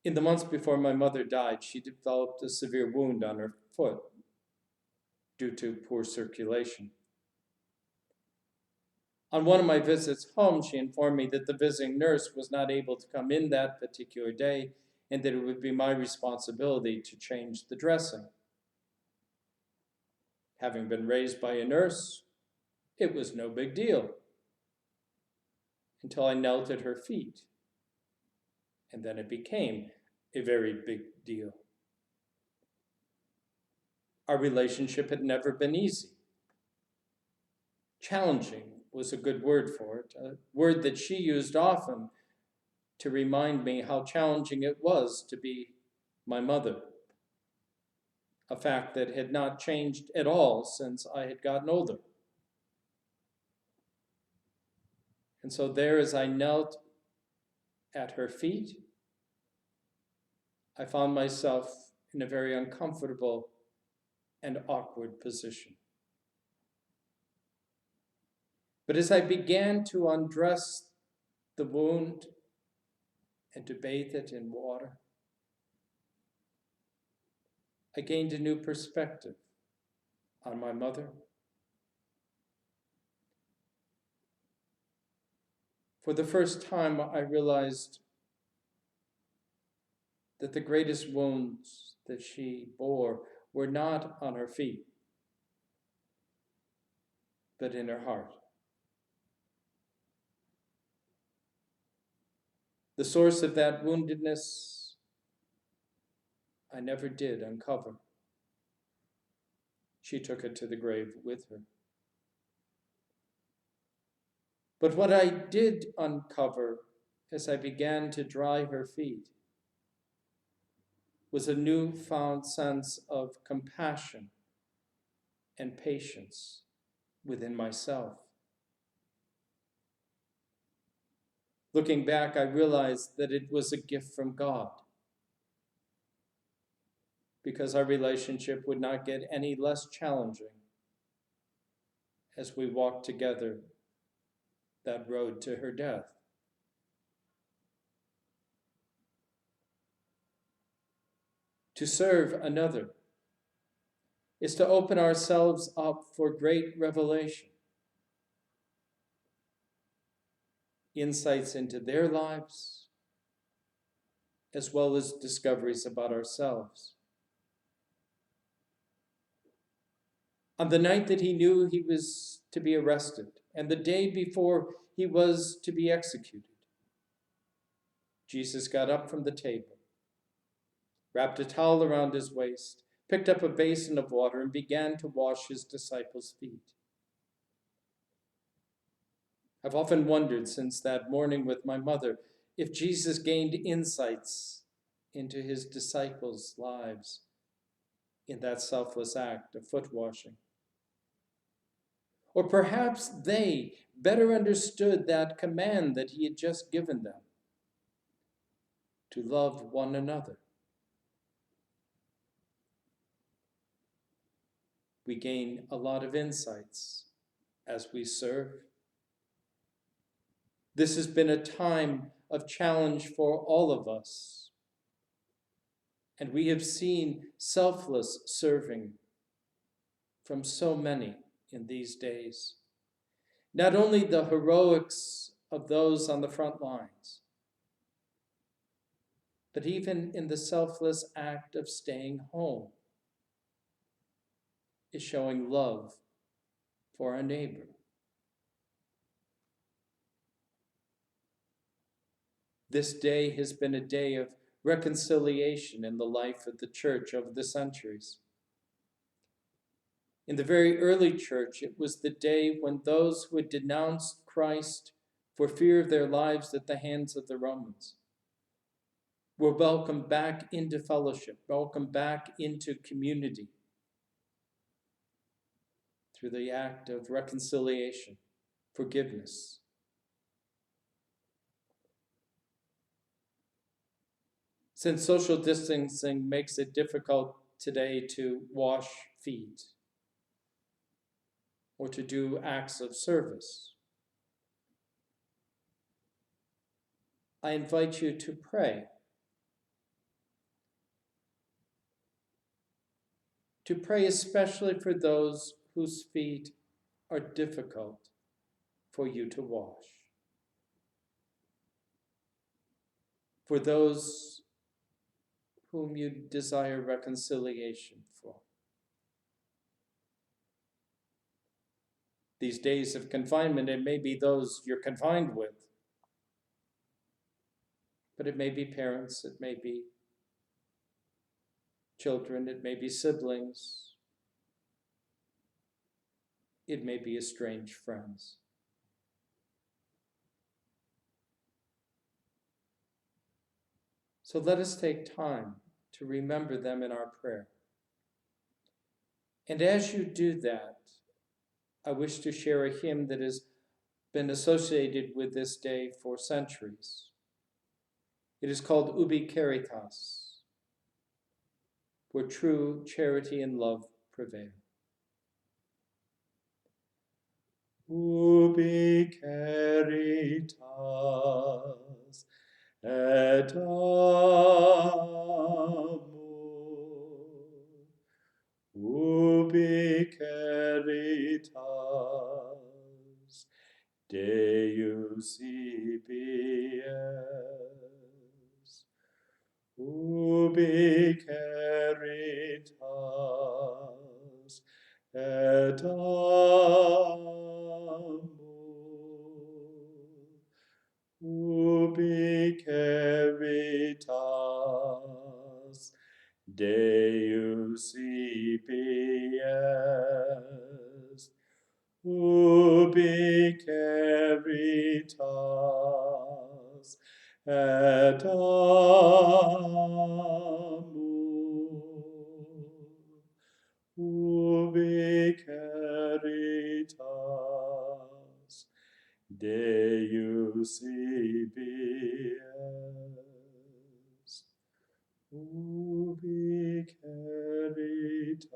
In the months before my mother died, she developed a severe wound on her foot due to poor circulation. On one of my visits home, she informed me that the visiting nurse was not able to come in that particular day and that it would be my responsibility to change the dressing. Having been raised by a nurse, it was no big deal until I knelt at her feet, and then it became a very big deal. Our relationship had never been easy. Challenging was a good word for it, a word that she used often to remind me how challenging it was to be my mother, a fact that had not changed at all since I had gotten older. And so there, as I knelt at her feet, I found myself in a very uncomfortable and awkward position. But as I began to undress the wound and to bathe it in water, I gained a new perspective on my mother. For the first time, I realized that the greatest wounds that she bore were not on her feet, but in her heart. The source of that woundedness I never did uncover. She took it to the grave with her. But what I did uncover as I began to dry her feet was a newfound sense of compassion and patience within myself. Looking back, I realized that it was a gift from God, because our relationship would not get any less challenging as we walked together that road to her death. To serve another is to open ourselves up for great revelation, insights into their lives, as well as discoveries about ourselves. On the night that he knew he was to be arrested, and the day before he was to be executed, Jesus got up from the table, wrapped a towel around his waist, picked up a basin of water, and began to wash his disciples' feet. I've often wondered since that morning with my mother if Jesus gained insights into his disciples' lives in that selfless act of foot washing. Or perhaps they better understood that command that he had just given them, to love one another. We gain a lot of insights as we serve. This has been a time of challenge for all of us, and we have seen selfless serving from so many in these days. Not only the heroics of those on the front lines, but even in the selfless act of staying home is showing love for our neighbor. This day has been a day of reconciliation in the life of the church over the centuries. In the very early church, it was the day when those who had denounced Christ for fear of their lives at the hands of the Romans were welcomed back into fellowship, welcomed back into community through the act of reconciliation, forgiveness. Since social distancing makes it difficult today to wash feet or to do acts of service, I invite you to pray to pray especially for those whose feet are difficult for you to wash, for those whom you desire reconciliation for. These days of confinement, it may be those you're confined with, but it may be parents, it may be children, it may be siblings, it may be estranged friends. So let us take time to remember them in our prayer. And as you do that, I wish to share a hymn that has been associated with this day for centuries. It is called Ubi Caritas, where true charity and love prevail. Ubi caritas et amor, ubi caritas Deus ibi es, ubi caritas et amor, ubi caritas Deus ibi es, ubi caritas et amor, ubi caritas Deus ibi es, ubi caritas